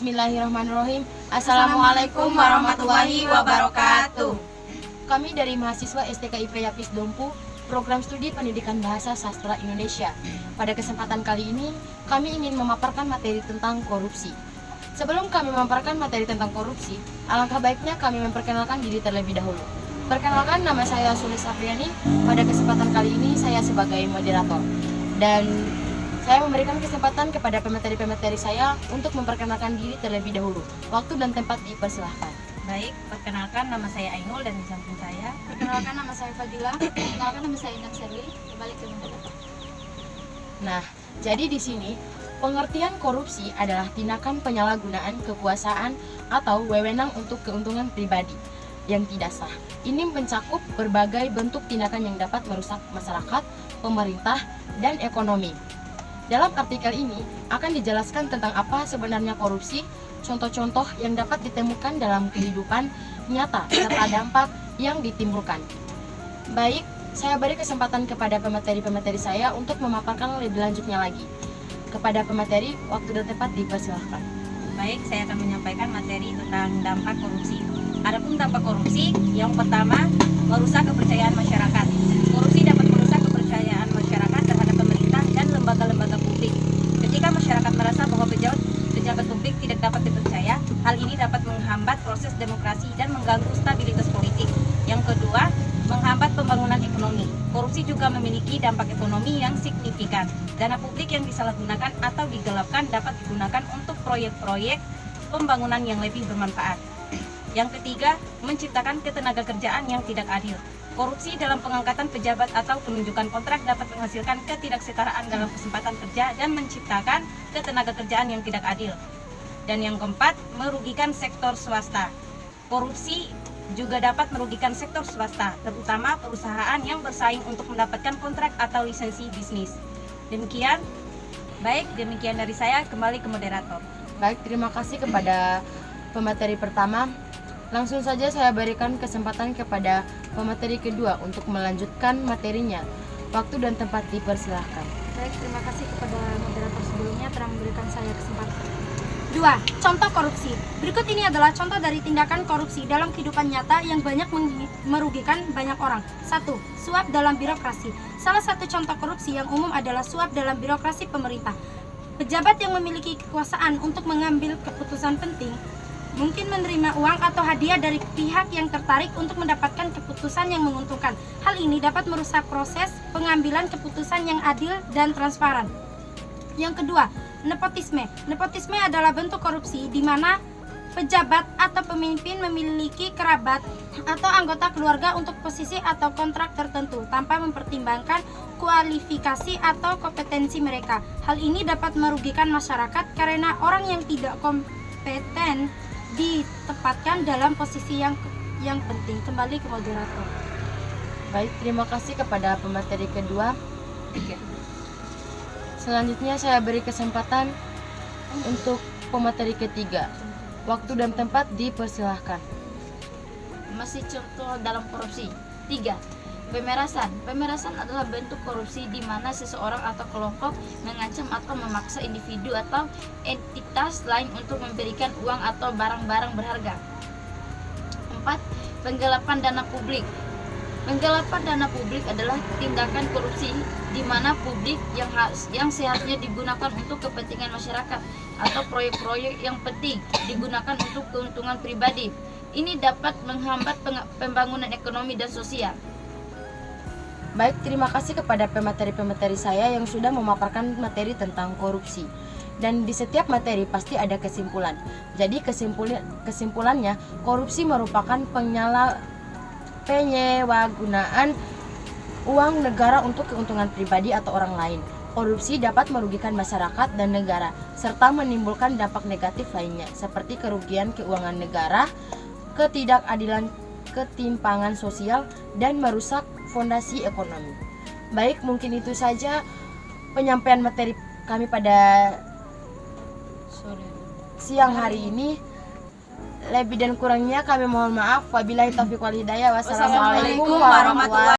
Bismillahirrahmanirrahim. Assalamualaikum warahmatullahi wabarakatuh. Kami dari mahasiswa STKIP Yapis Dompu, Program Studi Pendidikan Bahasa Sastra Indonesia. Pada kesempatan kali ini, kami ingin memaparkan materi tentang korupsi. Sebelum kami memaparkan materi tentang korupsi, alangkah baiknya kami memperkenalkan diri terlebih dahulu. Perkenalkan, nama saya Sulis Afriani. Pada kesempatan kali ini, saya sebagai moderator. Dan saya memberikan kesempatan kepada pemateri-pemateri saya untuk memperkenalkan diri terlebih dahulu. Waktu dan tempat dipersilahkan. Baik, perkenalkan nama saya Ainul dan di samping saya. Perkenalkan, nama saya Fadila. Perkenalkan, nama saya Inang Sherly. Kembali ke moderator. Nah, jadi di sini pengertian korupsi adalah tindakan penyalahgunaan kekuasaan atau wewenang untuk keuntungan pribadi yang tidak sah. Ini mencakup berbagai bentuk tindakan yang dapat merusak masyarakat, pemerintah, dan ekonomi. Dalam artikel ini akan dijelaskan tentang apa sebenarnya korupsi, contoh-contoh yang dapat ditemukan dalam kehidupan nyata, serta dampak yang ditimbulkan. Baik, saya beri kesempatan kepada pemateri-pemateri saya untuk memaparkan lebih lanjutnya lagi. Kepada pemateri, waktu dan tempat dipersilahkan. Baik, saya akan menyampaikan materi tentang dampak korupsi. Adapun dampak korupsi, yang pertama, merusak kepercayaan masyarakat. Korupsi dapat merusak kepercayaan masyarakat terhadap pemerintah dan lembaga-lembaga publik. Ketika masyarakat merasa bahwa pejabat publik tidak dapat dipercaya, hal ini dapat menghambat proses demokrasi dan mengganggu stabilitas politik. Yang kedua, menghambat pembangunan ekonomi. Korupsi juga memiliki dampak ekonomi yang signifikan. Dana publik yang disalahgunakan atau digelapkan dapat digunakan untuk proyek-proyek pembangunan yang lebih bermanfaat. Yang ketiga, menciptakan ketenagakerjaan yang tidak adil. Korupsi dalam pengangkatan pejabat atau penunjukan kontrak dapat menghasilkan ketidaksetaraan dalam kesempatan kerja dan menciptakan ketenagakerjaan yang tidak adil. Dan yang keempat, merugikan sektor swasta. Korupsi juga dapat merugikan sektor swasta, terutama perusahaan yang bersaing untuk mendapatkan kontrak atau lisensi bisnis. Demikian dari saya, kembali ke moderator. Baik, terima kasih kepada pemateri pertama. Langsung saja saya berikan kesempatan kepada pemateri kedua untuk melanjutkan materinya. Waktu dan tempat dipersilahkan. Baik, terima kasih kepada moderator sebelumnya telah memberikan saya kesempatan. 2. Contoh korupsi. Berikut ini adalah contoh dari tindakan korupsi dalam kehidupan nyata yang banyak merugikan banyak orang. 1. Suap dalam birokrasi. Salah satu contoh korupsi yang umum adalah suap dalam birokrasi pemerintah. Pejabat yang memiliki kekuasaan untuk mengambil keputusan penting mungkin menerima uang atau hadiah dari pihak yang tertarik untuk mendapatkan keputusan yang menguntungkan. Hal ini dapat merusak proses pengambilan keputusan yang adil dan transparan. Yang kedua, nepotisme. Nepotisme adalah bentuk korupsi di mana pejabat atau pemimpin memiliki kerabat atau anggota keluarga untuk posisi atau kontrak tertentu tanpa mempertimbangkan kualifikasi atau kompetensi mereka. Hal ini dapat merugikan masyarakat karena orang yang tidak kompeten ditempatkan dalam posisi yang penting. Kembali ke moderator. Baik, terima kasih kepada pemateri kedua. Selanjutnya saya beri kesempatan untuk pemateri ketiga. Waktu dan tempat dipersilahkan. Masih contoh dalam korupsi. 3. Pemerasan. Pemerasan adalah bentuk korupsi di mana seseorang atau kelompok mengancam atau memaksa individu atau entitas lain untuk memberikan uang atau barang-barang berharga. 4. Penggelapan dana publik. Penggelapan dana publik adalah tindakan korupsi di mana publik yang seharusnya digunakan untuk kepentingan masyarakat atau proyek-proyek yang penting digunakan untuk keuntungan pribadi. Ini dapat menghambat pembangunan ekonomi dan sosial. Baik, terima kasih kepada pemateri-pemateri saya yang sudah memaparkan materi tentang korupsi. Dan di setiap materi pasti ada kesimpulan. Jadi kesimpulannya, korupsi merupakan penyalahgunaan uang negara untuk keuntungan pribadi atau orang lain. Korupsi dapat merugikan masyarakat dan negara, serta menimbulkan dampak negatif lainnya, seperti kerugian keuangan negara, ketidakadilan, ketimpangan sosial, dan merusak fondasi ekonomi. Baik, mungkin itu saja penyampaian materi kami pada siang hari ini. Lebih dan kurangnya kami mohon maaf. Wabillahi taufiq wal hidayah. Wassalamualaikum warahmatullahi wabarakatuh.